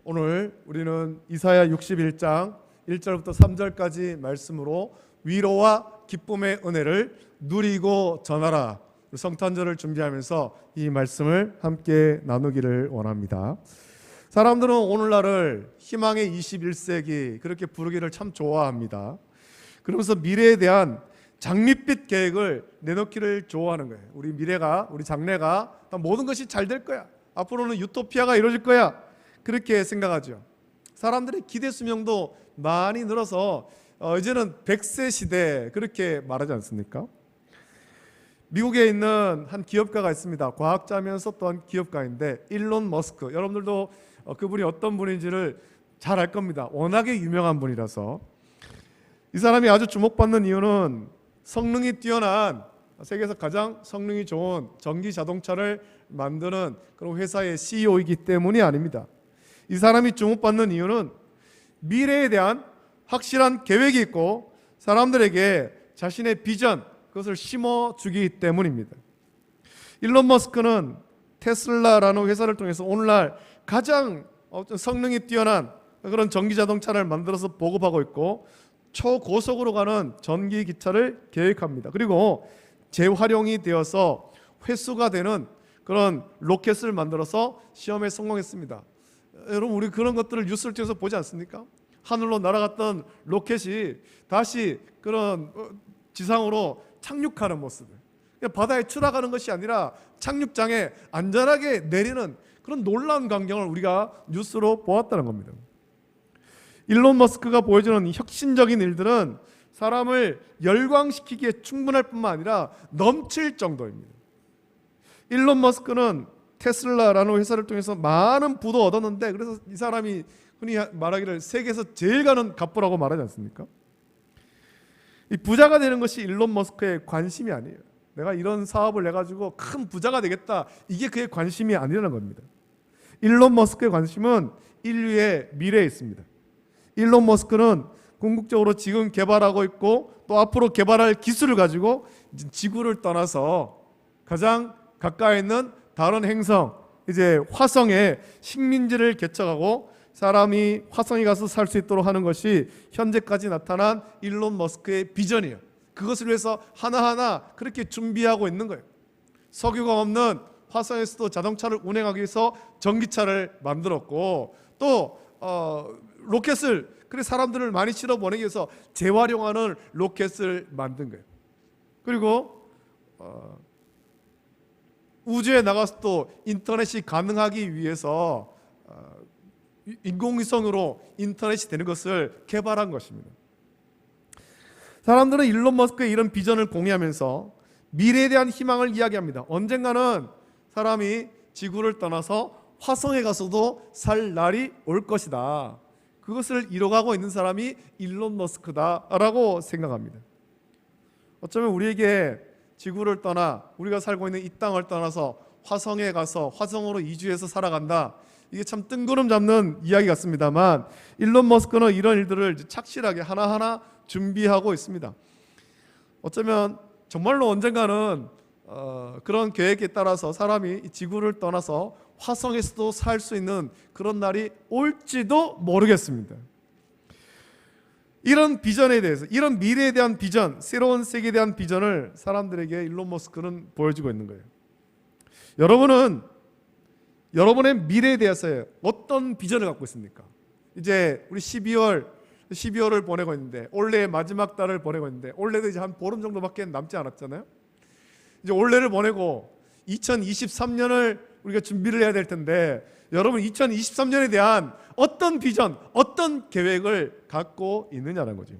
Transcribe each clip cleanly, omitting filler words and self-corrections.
오늘 우리는 이사야 61장 1절부터 3절까지 말씀으로 위로와 기쁨의 은혜를 누리고 전하라 성탄절을 준비하면서 이 말씀을 함께 나누기를 원합니다. 사람들은 오늘날을 희망의 21세기 그렇게 부르기를 참 좋아합니다. 그러면서 미래에 대한 장밋빛 계획을 내놓기를 좋아하는 거예요. 우리 미래가, 우리 장래가 모든 것이 잘 될 거야. 앞으로는 유토피아가 이루어질 거야. 그렇게 생각하죠. 사람들의 기대 수명도 많이 늘어서 이제는 100세 시대 그렇게 말하지 않습니까? 미국에 있는 한 기업가가 있습니다. 과학자면서 또한 기업가인데 일론 머스크. 여러분들도 그분이 어떤 분인지를 잘 알 겁니다. 워낙에 유명한 분이라서. 이 사람이 아주 주목받는 이유는 성능이 뛰어난 세계에서 가장 성능이 좋은 전기 자동차를 만드는 그런 회사의 CEO이기 때문이 아닙니다. 이 사람이 주목받는 이유는 미래에 대한 확실한 계획이 있고 사람들에게 자신의 비전 그것을 심어주기 때문입니다. 일론 머스크는 테슬라라는 회사를 통해서 오늘날 가장 성능이 뛰어난 그런 전기 자동차를 만들어서 보급하고 있고 초고속으로 가는 전기 기차를 계획합니다. 그리고 재활용이 되어서 회수가 되는 그런 로켓을 만들어서 시험에 성공했습니다. 여러분 우리 그런 것들을 뉴스를 통해서 보지 않습니까? 하늘로 날아갔던 로켓이 다시 그런 지상으로 착륙하는 모습을, 바다에 추락하는 것이 아니라 착륙장에 안전하게 내리는 그런 놀라운 광경을 우리가 뉴스로 보았다는 겁니다. 일론 머스크가 보여주는 혁신적인 일들은 사람을 열광시키기에 충분할 뿐만 아니라 넘칠 정도입니다. 일론 머스크는 테슬라라는 회사를 통해서 많은 부도 얻었는데 그래서 이 사람이 흔히 말하기를 세계에서 제일 가는 갑부라고 말하지 않습니까? 이 부자가 되는 것이 일론 머스크의 관심이 아니에요. 내가 이런 사업을 해가지고 큰 부자가 되겠다, 이게 그의 관심이 아니라는 겁니다. 일론 머스크의 관심은 인류의 미래에 있습니다. 일론 머스크는 궁극적으로 지금 개발하고 있고 또 앞으로 개발할 기술을 가지고 지구를 떠나서 가장 가까이 있는 다른 행성, 이제 화성에 식민지를 개척하고 사람이 화성에 가서 살 수 있도록 하는 것이 현재까지 나타난 일론 머스크의 비전이에요. 그것을 위해서 하나하나 그렇게 준비하고 있는 거예요. 석유가 없는 화성에서도 자동차를 운행하기 위해서 전기차를 만들었고 또 로켓을, 그래 사람들을 많이 실어 보내기 위해서 재활용하는 로켓을 만든 거예요. 그리고 우주에 나가서 또 인터넷이 가능하기 위해서 인공위성으로 인터넷이 되는 것을 개발한 것입니다. 사람들은 일론 머스크의 이런 비전을 공유하면서 미래에 대한 희망을 이야기합니다. 언젠가는 사람이 지구를 떠나서 화성에 가서도 살 날이 올 것이다. 그것을 이뤄가고 있는 사람이 일론 머스크다라고 생각합니다. 어쩌면 우리에게 지구를 떠나 우리가 살고 있는 이 땅을 떠나서 화성에 가서 화성으로 이주해서 살아간다, 이게 참 뜬구름 잡는 이야기 같습니다만 일론 머스크는 이런 일들을 착실하게 하나하나 준비하고 있습니다. 어쩌면 정말로 언젠가는 그런 계획에 따라서 사람이 지구를 떠나서 화성에서도 살 수 있는 그런 날이 올지도 모르겠습니다. 이런 비전에 대해서, 이런 미래에 대한 비전, 새로운 세계에 대한 비전을 사람들에게 일론 머스크는 보여주고 있는 거예요. 여러분은 여러분의 미래에 대해서 어떤 비전을 갖고 있습니까? 이제 우리 12월을 보내고 있는데, 올해의 마지막 달을 보내고 있는데, 올해도 이제 한 보름 정도밖에 남지 않았잖아요. 이제 올해를 보내고 2023년을 우리가 준비를 해야 될 텐데, 여러분 2023년에 대한 어떤 비전, 어떤 계획을 갖고 있느냐는 거죠.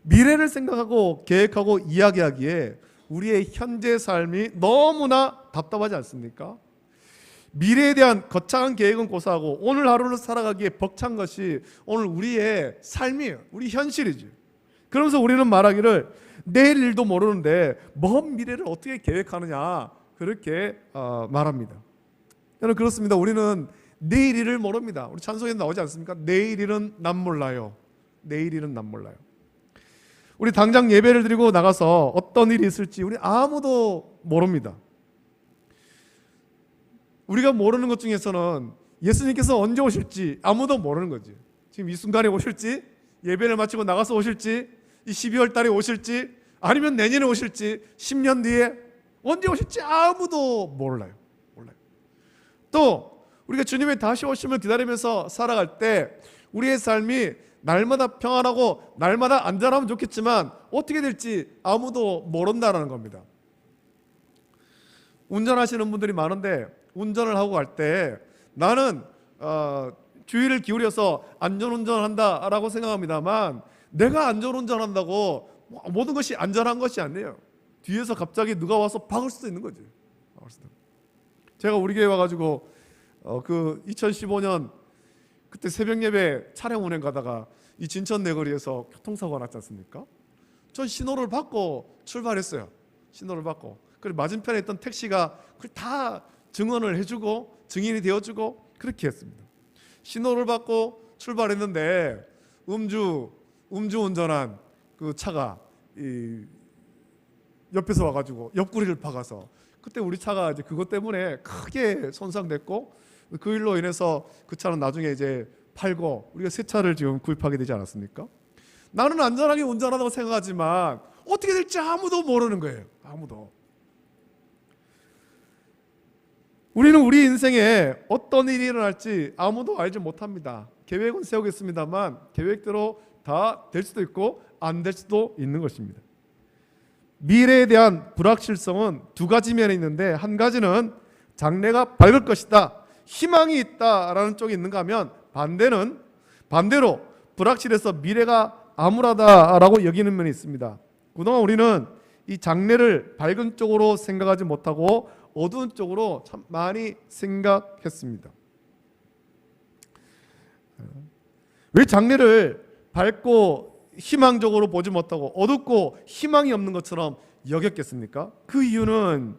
미래를 생각하고 계획하고 이야기하기에 우리의 현재 삶이 너무나 답답하지 않습니까? 미래에 대한 거창한 계획은 고사하고 오늘 하루를 살아가기에 벅찬 것이 오늘 우리의 삶이에요. 우리 현실이죠. 그러면서 우리는 말하기를 내일 일도 모르는데 먼 미래를 어떻게 계획하느냐, 그렇게 말합니다. 여러분 그렇습니다. 우리는 내일 일을 모릅니다. 우리 찬송에 나오지 않습니까? 내일 일은 난 몰라요. 내일 일은 난 몰라요. 우리 당장 예배를 드리고 나가서 어떤 일이 있을지 우리 아무도 모릅니다. 우리가 모르는 것 중에서는 예수님께서 언제 오실지 아무도 모르는 거지. 지금 이 순간에 오실지, 예배를 마치고 나가서 오실지, 이 12월 달에 오실지, 아니면 내년에 오실지, 10년 뒤에 언제 오실지 아무도 몰라요. 또 우리가 주님의 다시 오심을 기다리면서 살아갈 때 우리의 삶이 날마다 평안하고 날마다 안전하면 좋겠지만 어떻게 될지 아무도 모른다는 겁니다. 운전하시는 분들이 많은데 운전을 하고 갈 때 나는 주의를 기울여서 안전운전한다라고 생각합니다만, 내가 안전운전한다고 모든 것이 안전한 것이 아니에요. 뒤에서 갑자기 누가 와서 박을 수도 있는 거지. 제가 우리 교회 와가지고 그 2015년 그때 새벽 예배 차량 운행 가다가 이 진천 내거리에서 교통사고가 났지 않습니까? 전 신호를 받고 출발했어요. 신호를 받고. 그리고 맞은편에 있던 택시가 그걸 다 증언을 해주고 증인이 되어주고 그렇게 했습니다. 신호를 받고 출발했는데 음주 운전한 그 차가 옆에서 와가지고 옆구리를 박아서, 그때 우리 차가 이제 그것 때문에 크게 손상됐고, 그 일로 인해서 그 차는 나중에 이제 팔고 우리가 새 차를 지금 구입하게 되지 않았습니까? 나는 안전하게 운전한다고 생각하지만 어떻게 될지 아무도 모르는 거예요. 아무도. 우리는 우리 인생에 어떤 일이 일어날지 아무도 알지 못합니다. 계획은 세우겠습니다만 계획대로 다 될 수도 있고 안 될 수도 있는 것입니다. 미래에 대한 불확실성은 두 가지 면이 있는데, 한 가지는 장래가 밝을 것이다, 희망이 있다라는 쪽이 있는가 하면, 반대로 불확실해서 미래가 암울하다라고 여기는 면이 있습니다. 그동안 우리는 이 장래를 밝은 쪽으로 생각하지 못하고 어두운 쪽으로 참 많이 생각했습니다. 왜 장래를 밝고 희망적으로 보지 못하고 어둡고 희망이 없는 것처럼 여겼겠습니까? 그 이유는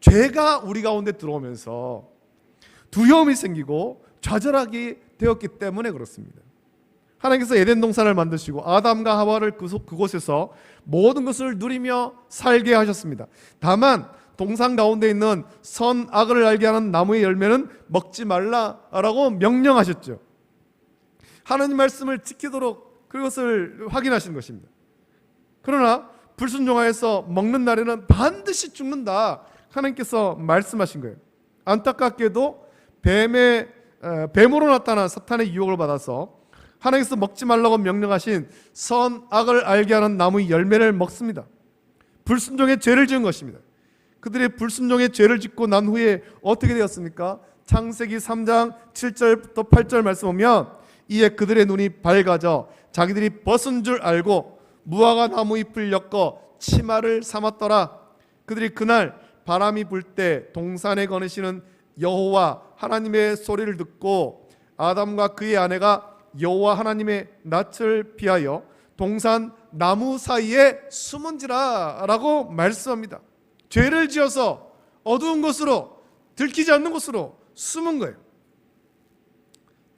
죄가 우리 가운데 들어오면서 두려움이 생기고 좌절하게 되었기 때문에 그렇습니다. 하나님께서 에덴 동산을 만드시고 아담과 하와를 그곳에서 모든 것을 누리며 살게 하셨습니다. 다만 동산 가운데 있는 선악을 알게 하는 나무의 열매는 먹지 말라라고 명령하셨죠. 하나님 말씀을 지키도록 그것을 확인하신 것입니다. 그러나 불순종하여서 먹는 날에는 반드시 죽는다, 하나님께서 말씀하신 거예요. 안타깝게도 뱀으로 나타난 사탄의 유혹을 받아서 하나님께서 먹지 말라고 명령하신 선악을 알게 하는 나무의 열매를 먹습니다. 불순종의 죄를 지은 것입니다. 그들의 불순종의 죄를 짓고 난 후에 어떻게 되었습니까? 창세기 3장 7절부터 8절 말씀 보면, 이에 그들의 눈이 밝아져 자기들이 벗은 줄 알고 무화과 나무 잎을 엮어 치마를 삼았더라. 그들이 그날 바람이 불 때 동산에 거느시는 여호와 하나님의 소리를 듣고 아담과 그의 아내가 여호와 하나님의 낯을 피하여 동산 나무 사이에 숨은지라 라고 말씀합니다. 죄를 지어서 어두운 곳으로, 들키지 않는 곳으로 숨은 거예요.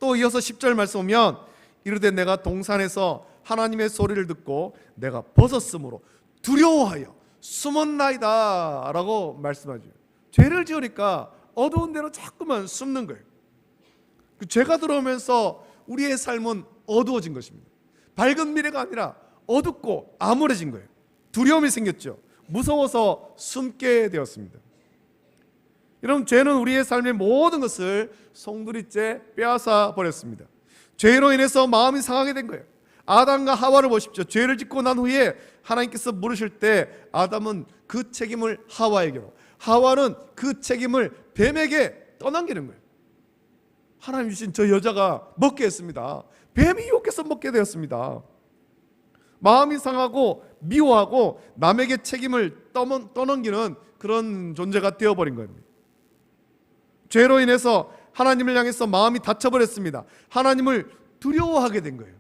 또 이어서 10절 말씀 보면, 이르되 내가 동산에서 하나님의 소리를 듣고 내가 벗었으므로 두려워하여 숨었나이다 라고 말씀하죠. 죄를 지으니까 어두운 데로 자꾸만 숨는 거예요. 그 죄가 들어오면서 우리의 삶은 어두워진 것입니다. 밝은 미래가 아니라 어둡고 암울해진 거예요. 두려움이 생겼죠. 무서워서 숨게 되었습니다. 여러분, 죄는 우리의 삶의 모든 것을 송두리째 빼앗아 버렸습니다. 죄로 인해서 마음이 상하게 된 거예요. 아담과 하와를 보십시오. 죄를 짓고 난 후에 하나님께서 물으실 때 아담은 그 책임을 하와에게로, 하와는 그 책임을 뱀에게 떠넘기는 거예요. 하나님 주신 저 여자가 먹게 했습니다. 뱀이 유혹해서 먹게 되었습니다. 마음이 상하고 미워하고 남에게 책임을 떠넘기는 그런 존재가 되어버린 겁니다. 죄로 인해서 하나님을 향해서 마음이 닫혀버렸습니다. 하나님을 두려워하게 된 거예요.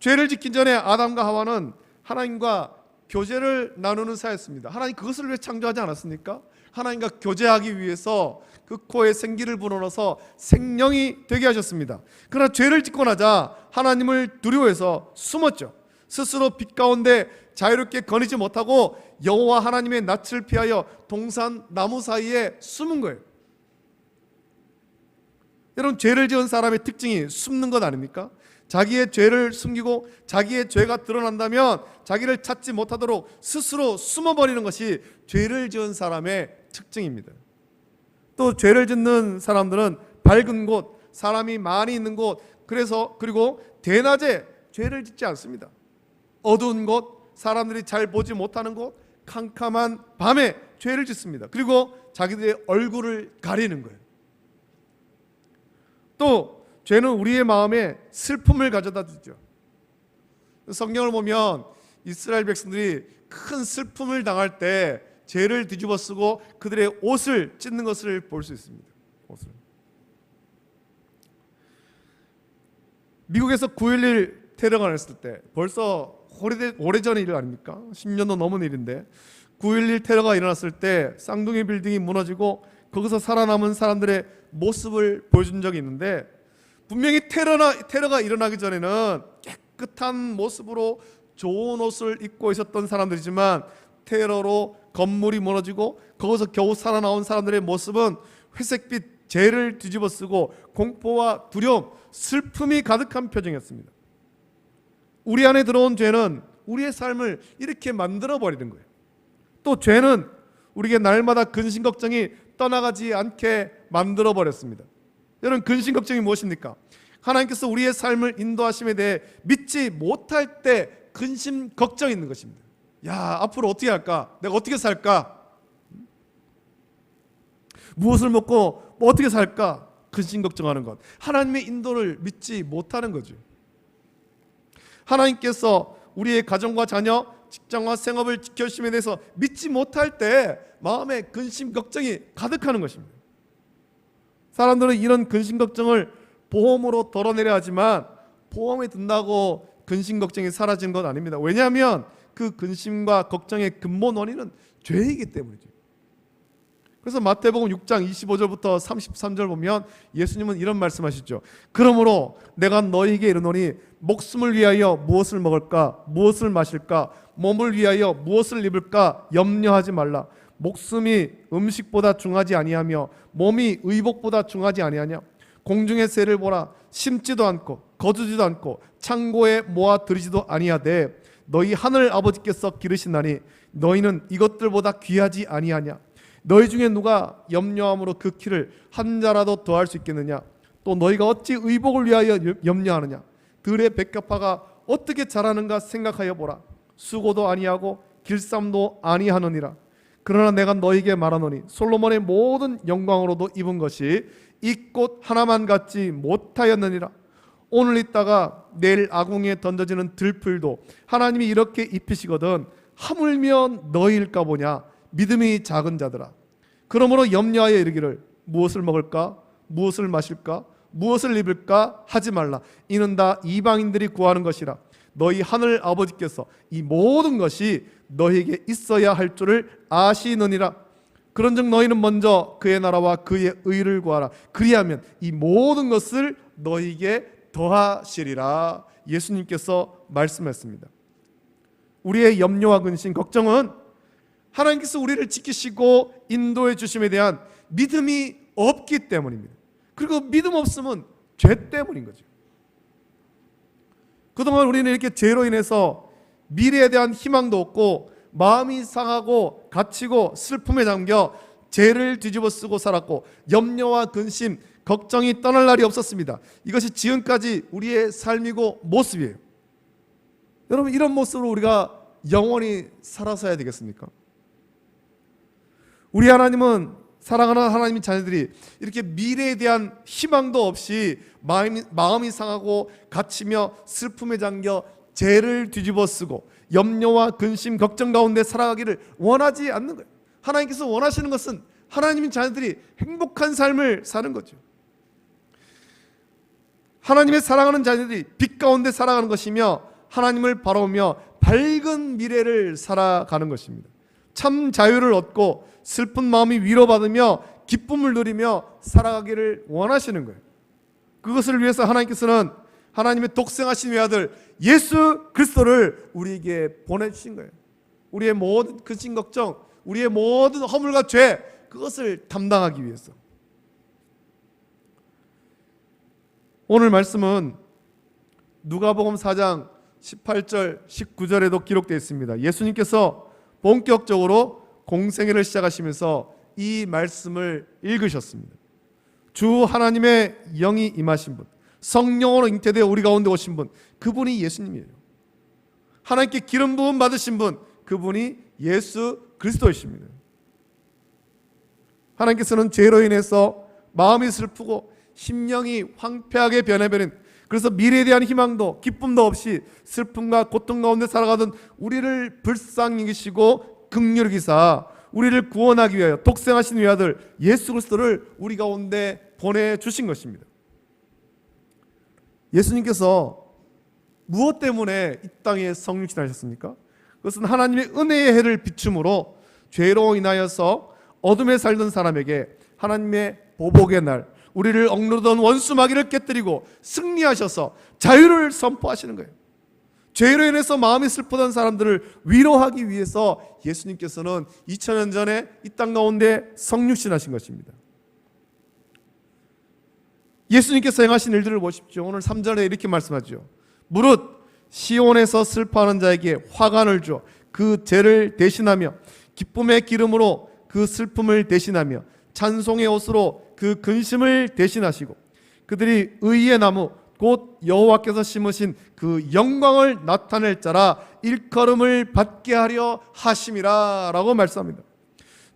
죄를 짓기 전에 아담과 하와는 하나님과 교제를 나누는 사이였습니다. 하나님 그것을 왜 창조하지 않았습니까? 하나님과 교제하기 위해서 그 코에 생기를 불어넣어서 생명이 되게 하셨습니다. 그러나 죄를 짓고 나자 하나님을 두려워해서 숨었죠. 스스로 빛 가운데 자유롭게 거니지 못하고 여호와 하나님의 낯을 피하여 동산 나무 사이에 숨은 거예요. 여러분, 죄를 지은 사람의 특징이 숨는 것 아닙니까? 자기의 죄를 숨기고 자기의 죄가 드러난다면 자기를 찾지 못하도록 스스로 숨어버리는 것이 죄를 지은 사람의 특징입니다. 또 죄를 짓는 사람들은 밝은 곳, 사람이 많이 있는 곳, 그리고 대낮에 죄를 짓지 않습니다. 어두운 곳, 사람들이 잘 보지 못하는 곳, 캄캄한 밤에 죄를 짓습니다. 그리고 자기들의 얼굴을 가리는 거예요. 또 죄는 우리의 마음에 슬픔을 가져다 주죠. 성경을 보면 이스라엘 백성들이 큰 슬픔을 당할 때 죄를 뒤집어 쓰고 그들의 옷을 찢는 것을 볼 수 있습니다. 옷을. 미국에서 9.11 테러가 났을 때, 벌써 오래전의 일 아닙니까? 10년도 넘은 일인데 9.11 테러가 일어났을 때 쌍둥이 빌딩이 무너지고 거기서 살아남은 사람들의 모습을 보여준 적이 있는데, 분명히 테러가 일어나기 전에는 깨끗한 모습으로 좋은 옷을 입고 있었던 사람들이지만 테러로 건물이 무너지고 거기서 겨우 살아나온 사람들의 모습은 회색빛 죄를 뒤집어 쓰고 공포와 두려움, 슬픔이 가득한 표정이었습니다. 우리 안에 들어온 죄는 우리의 삶을 이렇게 만들어 버리는 거예요. 또 죄는 우리에게 날마다 근심 걱정이 떠나가지 않게 만들어 버렸습니다. 여러분, 근심 걱정이 무엇입니까? 하나님께서 우리의 삶을 인도하심에 대해 믿지 못할 때 근심 걱정이 있는 것입니다. 야, 앞으로 어떻게 할까? 내가 어떻게 살까? 무엇을 먹고 어떻게 살까? 근심 걱정하는 것. 하나님의 인도를 믿지 못하는 거죠. 하나님께서 우리의 가정과 자녀, 직장과 생업을 지켜주심에 대해서 믿지 못할 때 마음에 근심 걱정이 가득하는 것입니다. 사람들은 이런 근심 걱정을 보험으로 덜어내려 하지만 보험에 든다고 근심 걱정이 사라지는 건 아닙니다. 왜냐하면 그 근심과 걱정의 근본 원인은 죄이기 때문이죠. 그래서 마태복음 6장 25절부터 33절 보면 예수님은 이런 말씀하시죠. 그러므로 내가 너희에게 이르노니 목숨을 위하여 무엇을 먹을까, 무엇을 마실까, 몸을 위하여 무엇을 입을까 염려하지 말라. 목숨이 음식보다 중하지 아니하며 몸이 의복보다 중하지 아니하냐. 공중의 새를 보라. 심지도 않고 거두지도 않고 창고에 모아 들이지도 아니하되 너희 하늘 아버지께서 기르시나니 너희는 이것들보다 귀하지 아니하냐. 너희 중에 누가 염려함으로 그 키를 한 자라도 더할 수 있겠느냐. 또 너희가 어찌 의복을 위하여 염려하느냐. 들의 백합화가 어떻게 자라는가 생각하여 보라. 수고도 아니하고 길쌈도 아니하느니라. 그러나 내가 너희에게 말하노니 솔로몬의 모든 영광으로도 입은 것이 이 꽃 하나만 갖지 못하였느니라. 오늘 있다가 내일 아궁이에 던져지는 들풀도 하나님이 이렇게 입히시거든 하물며 너희일까 보냐. 믿음이 작은 자들아. 그러므로 염려하여 이르기를 무엇을 먹을까, 무엇을 마실까, 무엇을 입을까 하지 말라. 이는 다 이방인들이 구하는 것이라. 너희 하늘 아버지께서 이 모든 것이 너희에게 있어야 할 줄을 아시느니라. 그런즉 너희는 먼저 그의 나라와 그의 의를 구하라. 그리하면 이 모든 것을 너희에게 더하시리라. 예수님께서 말씀했습니다. 우리의 염려와 근심, 걱정은 하나님께서 우리를 지키시고 인도해 주심에 대한 믿음이 없기 때문입니다. 그리고 믿음 없음은 죄 때문인 거죠. 그동안 우리는 이렇게 죄로 인해서 미래에 대한 희망도 없고 마음이 상하고 갇히고 슬픔에 잠겨 죄를 뒤집어 쓰고 살았고 염려와 근심, 걱정이 떠날 날이 없었습니다. 이것이 지금까지 우리의 삶이고 모습이에요. 여러분, 이런 모습으로 우리가 영원히 살아서야 되겠습니까? 우리 하나님은, 사랑하는 하나님의 자녀들이 이렇게 미래에 대한 희망도 없이 마음이 상하고 갇히며 슬픔에 잠겨 죄를 뒤집어 쓰고 염려와 근심, 걱정 가운데 살아가기를 원하지 않는 거예요. 하나님께서 원하시는 것은 하나님의 자녀들이 행복한 삶을 사는 거죠. 하나님의 사랑하는 자녀들이 빛 가운데 살아가는 것이며 하나님을 바라보며 밝은 미래를 살아가는 것입니다. 참 자유를 얻고 슬픈 마음이 위로받으며 기쁨을 누리며 살아가기를 원하시는 거예요. 그것을 위해서 하나님께서는 하나님의 독생하신 외아들 예수 그리스도를 우리에게 보내주신 거예요. 우리의 모든 근심 걱정, 우리의 모든 허물과 죄, 그것을 담당하기 위해서. 오늘 말씀은 누가복음 4장 18절 19절에도 기록되어 있습니다. 예수님께서 본격적으로 공생애를 시작하시면서 이 말씀을 읽으셨습니다. 주 하나님의 영이 임하신 분, 성령으로 잉태되어 우리 가운데 오신 분, 그분이 예수님이에요. 하나님께 기름 부음 받으신 분, 그분이 예수 그리스도이십니다. 하나님께서는 죄로 인해서 마음이 슬프고 심령이 황폐하게 변해버린, 그래서 미래에 대한 희망도 기쁨도 없이 슬픔과 고통 가운데 살아가던 우리를 불쌍히 여기시고 긍휼히 여기사 우리를 구원하기 위하여 독생하신 외아들 예수 그리스도를 우리 가운데 보내주신 것입니다. 예수님께서 무엇 때문에 이 땅에 성육신 하셨습니까? 그것은 하나님의 은혜의 해를 비춤으로 죄로 인하여서 어둠에 살던 사람에게 하나님의 보복의 날, 우리를 억누르던 원수 마귀를 깨뜨리고 승리하셔서 자유를 선포하시는 거예요. 죄로 인해서 마음이 슬프던 사람들을 위로하기 위해서 예수님께서는 2000년 전에 이 땅 가운데 성육신하신 것입니다. 예수님께서 행하신 일들을 보십시오. 오늘 3절에 이렇게 말씀하죠. 무릇 시온에서 슬퍼하는 자에게 화관을 주어 그 죄를 대신하며 기쁨의 기름으로 그 슬픔을 대신하며 찬송의 옷으로 그 근심을 대신하시고 그들이 의의 나무 곧 여호와께서 심으신 그 영광을 나타낼 자라 일컬음을 받게 하려 하심이라 라고 말씀합니다.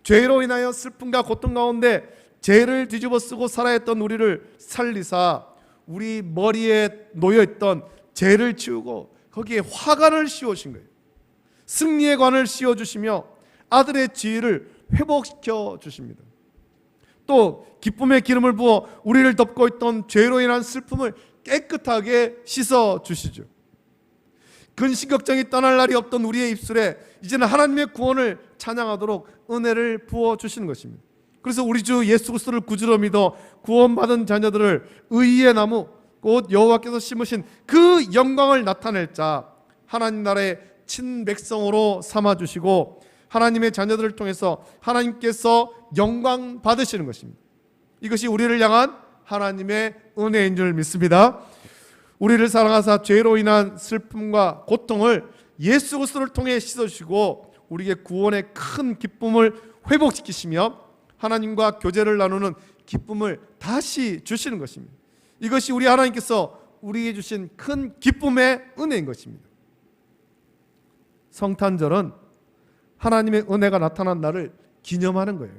죄로 인하여 슬픔과 고통 가운데 죄를 뒤집어 쓰고 살아했던 우리를 살리사 우리 머리에 놓여있던 죄를 치우고 거기에 화관을 씌우신 거예요. 승리의 관을 씌워주시며 아들의 지위를 회복시켜 주십니다. 또 기쁨의 기름을 부어 우리를 덮고 있던 죄로 인한 슬픔을 깨끗하게 씻어 주시죠. 근심 걱정이 떠날 날이 없던 우리의 입술에 이제는 하나님의 구원을 찬양하도록 은혜를 부어 주시는 것입니다. 그래서 우리 주 예수 그리스도를 구주로 믿어 구원받은 자녀들을 의의 나무 곧 여호와께서 심으신 그 영광을 나타낼 자 하나님 나라의 친백성으로 삼아주시고 하나님의 자녀들을 통해서 하나님께서 영광 받으시는 것입니다. 이것이 우리를 향한 하나님의 은혜인 줄 믿습니다. 우리를 사랑하사 죄로 인한 슬픔과 고통을 예수 그리스도를 통해 씻어주시고 우리에게 구원의 큰 기쁨을 회복시키시며 하나님과 교제를 나누는 기쁨을 다시 주시는 것입니다. 이것이 우리 하나님께서 우리에게 주신 큰 기쁨의 은혜인 것입니다. 성탄절은 하나님의 은혜가 나타난 날을 기념하는 거예요.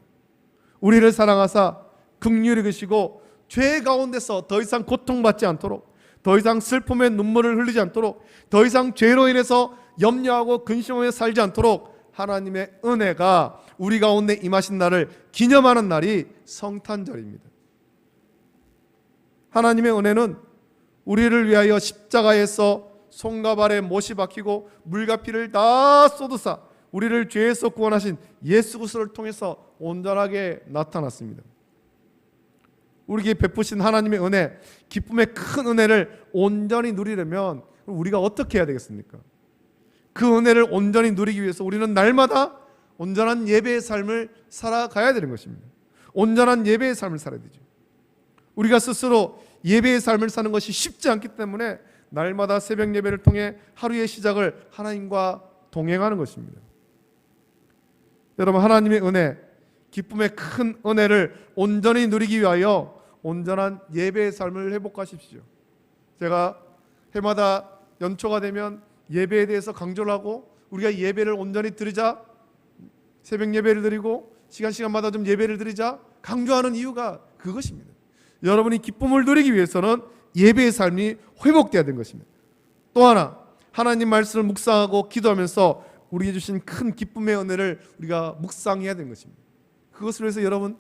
우리를 사랑하사 긍휼히 여기시고 죄 가운데서 더 이상 고통받지 않도록, 더 이상 슬픔의 눈물을 흘리지 않도록, 더 이상 죄로 인해서 염려하고 근심하며 살지 않도록 하나님의 은혜가 우리 가운데 임하신 날을 기념하는 날이 성탄절입니다. 하나님의 은혜는 우리를 위하여 십자가에서 손과 발에 못이 박히고 물과 피를 다 쏟으사 우리를 죄에서 구원하신 예수 그리스도를 통해서 온전하게 나타났습니다. 우리에게 베푸신 하나님의 은혜, 기쁨의 큰 은혜를 온전히 누리려면 우리가 어떻게 해야 되겠습니까? 그 은혜를 온전히 누리기 위해서 우리는 날마다 온전한 예배의 삶을 살아가야 되는 것입니다. 온전한 예배의 삶을 살아야 되죠. 우리가 스스로 예배의 삶을 사는 것이 쉽지 않기 때문에 날마다 새벽 예배를 통해 하루의 시작을 하나님과 동행하는 것입니다. 여러분, 하나님의 은혜, 기쁨의 큰 은혜를 온전히 누리기 위하여 온전한 예배의 삶을 회복하십시오. 제가 해마다 연초가 되면 예배에 대해서 강조를 하고 우리가 예배를 온전히 드리자, 새벽 예배를 드리고 시간마다 좀 예배를 드리자 강조하는 이유가 그것입니다. 여러분이 기쁨을 누리기 위해서는 예배의 삶이 회복되어야 되는 것입니다. 또 하나, 하나님 말씀을 묵상하고 기도하면서 우리에게 주신 큰 기쁨의 은혜를 우리가 묵상해야 되는 것입니다. 그것을 위해서 여러분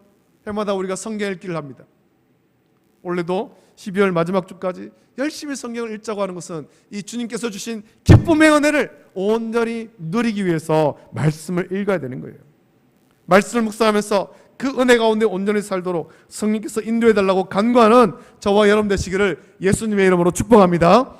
해마다 우리가 성경 읽기를 합니다. 올해도 12월 마지막 주까지 열심히 성경을 읽자고 하는 것은 이 주님께서 주신 기쁨의 은혜를 온전히 누리기 위해서 말씀을 읽어야 되는 거예요. 말씀을 묵상하면서 그 은혜 가운데 온전히 살도록 성령께서 인도해달라고 간구하는 저와 여러분 되시기를 예수님의 이름으로 축복합니다.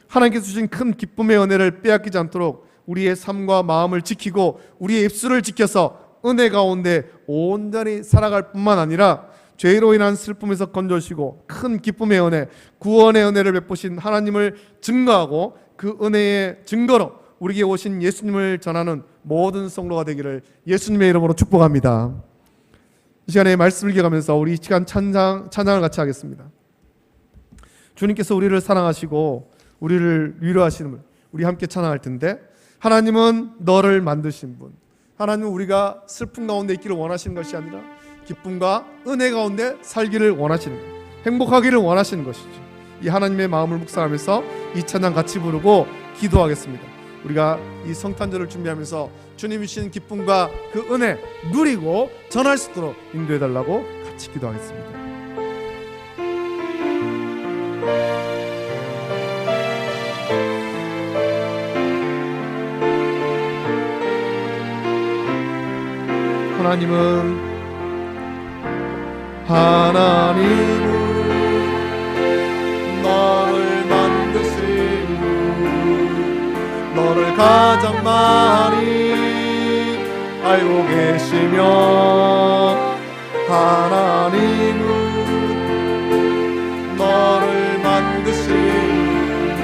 하나님께서 주신 큰 기쁨의 은혜를 빼앗기지 않도록 우리의 삶과 마음을 지키고 우리의 입술을 지켜서 은혜 가운데 온전히 살아갈 뿐만 아니라 죄로 인한 슬픔에서 건져주시고 큰 기쁨의 은혜, 구원의 은혜를 베푸신 하나님을 증거하고 그 은혜의 증거로 우리에게 오신 예수님을 전하는 모든 성도가 되기를 예수님의 이름으로 축복합니다. 이 시간에 말씀을 기억하면서 우리 이 시간 찬양을 같이 하겠습니다. 주님께서 우리를 사랑하시고 우리를 위로하시는 분, 우리 함께 찬양할 텐데, 하나님은 너를 만드신 분, 하나님은 우리가 슬픔 가운데 있기를 원하시는 것이 아니라 기쁨과 은혜 가운데 살기를 원하시는 거예요. 행복하기를 원하시는 것이죠. 이 하나님의 마음을 묵상하면서 이 찬양 같이 부르고 기도하겠습니다. 우리가 이 성탄절을 준비하면서 주님이 주신 기쁨과 그 은혜 누리고 전할 수 있도록 인도해달라고 같이 기도하겠습니다. 하나님은 너를 만드신 분, 너를 가장 많이 알고 계시며, 하나님은 너를 만드신 분,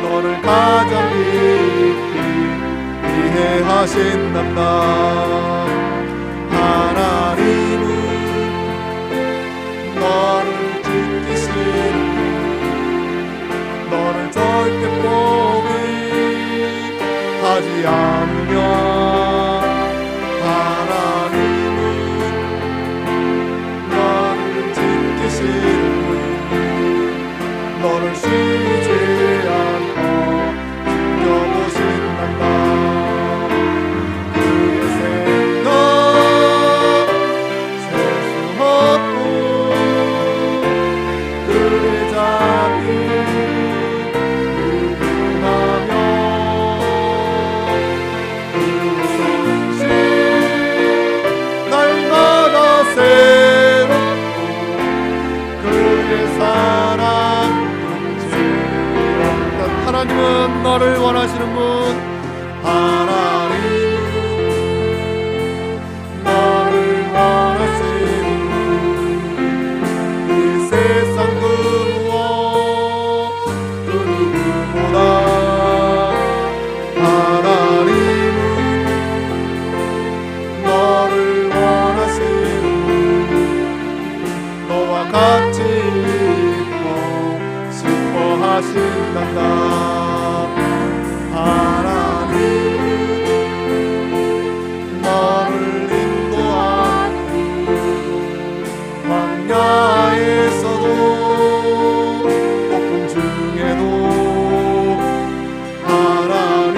너를 가장 깊이 이해하신단다. 하나님은 너를 지키시는, 너를 절대 포기하지 않으며, 하나님은 너를 지키시는, 너를 쉬지 않고 지켜보신단다. 하나님은 너를 원하시는 분, 하나님은 너를 원하시는 분, 이 세상 그 무엇 그 누구보다 하나님은 너를 원하시는 분, 너와 같이 있고 싶어 하신단다. 하나님은 너를 인도하고 광야에서도 폭풍 중에도, 하나님은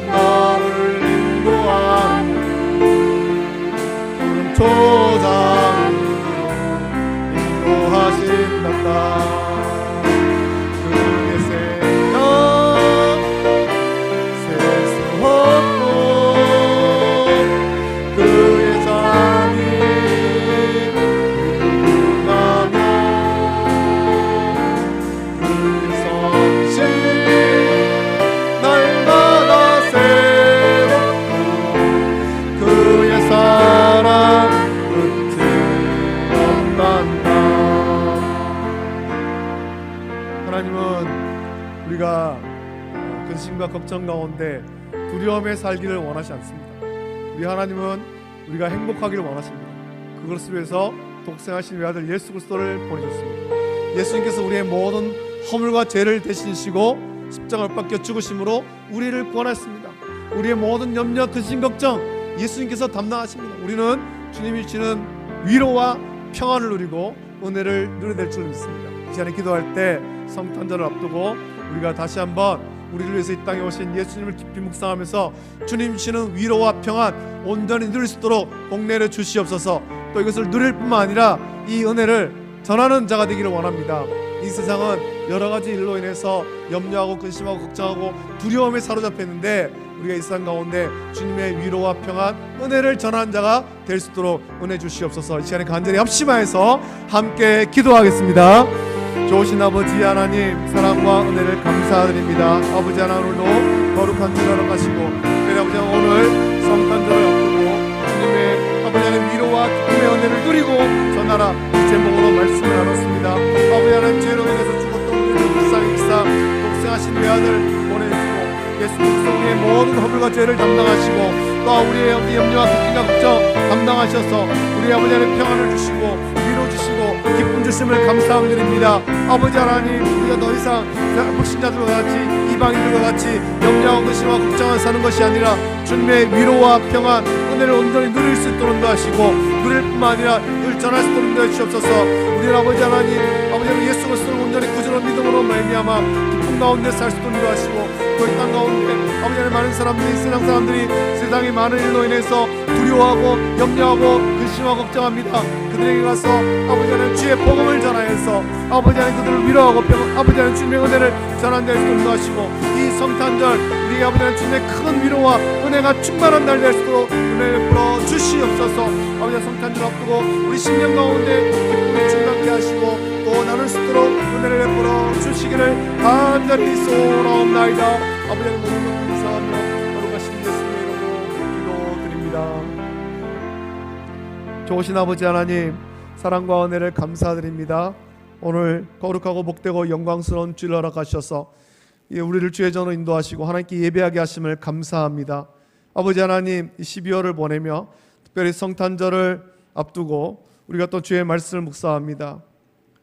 너를 인도하고 푸른 초장으로 인도하신단다. 하나님은 우리가 근심과 걱정 가운데 두려움에 살기를 원하지 않습니다. 우리 하나님은 우리가 행복하기를 원하십니다. 그것을 위해서 독생하신 외아들 예수 그리스도를 보내셨습니다. 예수님께서 우리의 모든 허물과 죄를 대신시고 십자가를 박혀 죽으심으로 우리를 구원하셨습니다. 우리의 모든 염려, 근심, 걱정 예수님께서 담당하십니다. 우리는 주님이 주시는 위로와 평안을 누리고 은혜를 누려야 될 줄 믿습니다. 이 시간에 기도할 때 성탄절을 앞두고 우리가 다시 한번 우리를 위해서 이 땅에 오신 예수님을 깊이 묵상하면서 주님 주시는 위로와 평안 온전히 누릴 수 있도록 복내려 주시옵소서. 또 이것을 누릴 뿐만 아니라 이 은혜를 전하는 자가 되기를 원합니다. 이 세상은 여러 가지 일로 인해서 염려하고 근심하고 걱정하고 두려움에 사로잡혀 있는데, 우리가 이 세상 가운데 주님의 위로와 평안 은혜를 전하는 자가 될 수 있도록 은혜 주시옵소서. 이 시간에 간절히 합심하여서 함께 기도하겠습니다. 좋으신 아버지 하나님, 사랑과 은혜를 감사드립니다. 아버지 하나님, 오늘도 거룩한 주를 허락하시고, 우리 아버지 오늘 성탄절을 앞두고 주님의 아버지 하나님 은혜를 누리고 전하라. 이 제목으로 말씀을 나눴습니다. 아버지 하나님, 죄로 인해서 죽었던 우리를 불쌍히 여기사 독생하신 외아들 보내주시고 예수 그리스도 우리의 모든 허물과 죄를 담당하시고 또 우리의 염려와 걱정과 걱정 담당하셔서 우리 아버지 하나님 평안을 주시고 위로 주시고 기쁨 주심을 감사함을 드립니다. 아버지 하나님, 우리가 더 이상 불신자들과 같이 이방인들과 같이 염려하고 의심하고 걱정하며 사는 것이 아니라 주님의 위로와 평안 은혜를 온전히 누릴 수 있도록 인도하시고 누릴 뿐만 아니라 늘 전할 수 있도록 인도해 주시옵소서. 우리 아버지 하나님, 아버지 하나님 예수 그리스도를 온전히 구주로 믿음으로 말미암아 기쁨 가운데 살 수 있도록 인도하시고 그 땅 가운데 아버지 하나님 많은 사람들이, 세상 사람들이 세상의 많은 일로 인해서 두려워하고 염려하고 근심하고 걱정합니다. 그들에게 가서 아버지 하나님 주의 복음을 전하여서 아버지 하나님 그들을 위로하고 아버지 하나님 주님의 은혜를 전하는 데 인도하시고 이 성탄절 우리 아버지 하나님 주님의 큰 위로와 은혜가 충만한 날 될 수 있도록 은혜를 베풀어 주시옵소서. 아버지 하나님 성탄절 앞두고 우리 심령 가운데 기쁨이 충만케 하시고 또 나눌 수 있도록 은혜를 베풀어 주시기를 간절히 소원하옵나이다. 아버지 하나님 모든 것 감사하며 거룩하신 예수님의 이름으로 기도드립니다. 좋으신 아버지 하나님, 사랑과 은혜를 감사드립니다. 오늘 거룩하고 복되고 영광스러운 주일 허락하셔서 우리를 주의 전으로 인도하시고 하나님께 예배하게 하심을 감사합니다. 아버지 하나님, 이 12월을 보내며 특별히 성탄절을 앞두고 우리가 또 주의 말씀을 묵상합니다.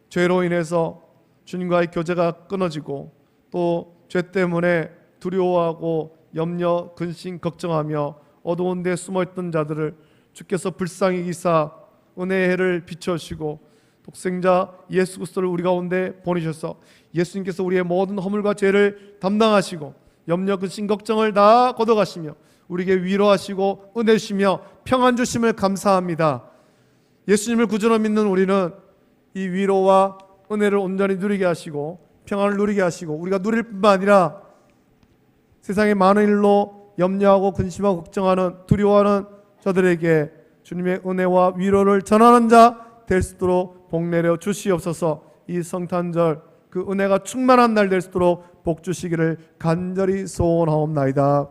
죄로 인해서 주님과의 교제가 끊어지고 또 죄 때문에 두려워하고 염려, 근심, 걱정하며 어두운 데 숨어있던 자들을 주께서 불쌍히 여기사 은혜의 해를 비춰주시고 독생자 예수 그리스도를 우리 가운데 보내셔서 예수님께서 우리의 모든 허물과 죄를 담당하시고 염려, 근심, 걱정을 다 걷어가시며 우리에게 위로하시고 은혜 주시며 평안 주심을 감사합니다. 예수님을 구주로 믿는 우리는 이 위로와 은혜를 온전히 누리게 하시고 평안을 누리게 하시고 우리가 누릴 뿐만 아니라 세상의 많은 일로 염려하고 근심하고 걱정하는 두려워하는 저들에게 주님의 은혜와 위로를 전하는 자 될 수 있도록 복 내려 주시옵소서. 이 성탄절 그 은혜가 충만한 날 될 수 있도록 복 주시기를 간절히 소원하옵나이다.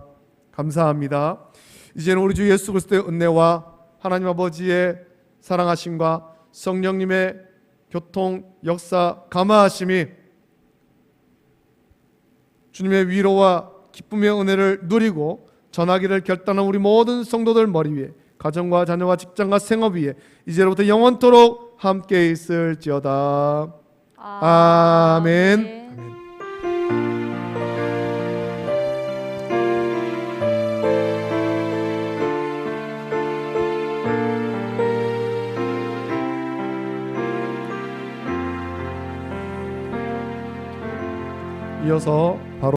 감사합니다. 이제는 우리 주 예수 그리스도의 은혜와 하나님 아버지의 사랑하심과 성령님의 교통 역사 감화하심이 주님의 위로와 기쁨의 은혜를 누리고 전하기를 결단한 우리 모든 성도들 머리 위에 가정과 자녀와 직장과 생업 위에 이제로부터 영원토록 함께 있을지어다. 아멘. 이어서 바로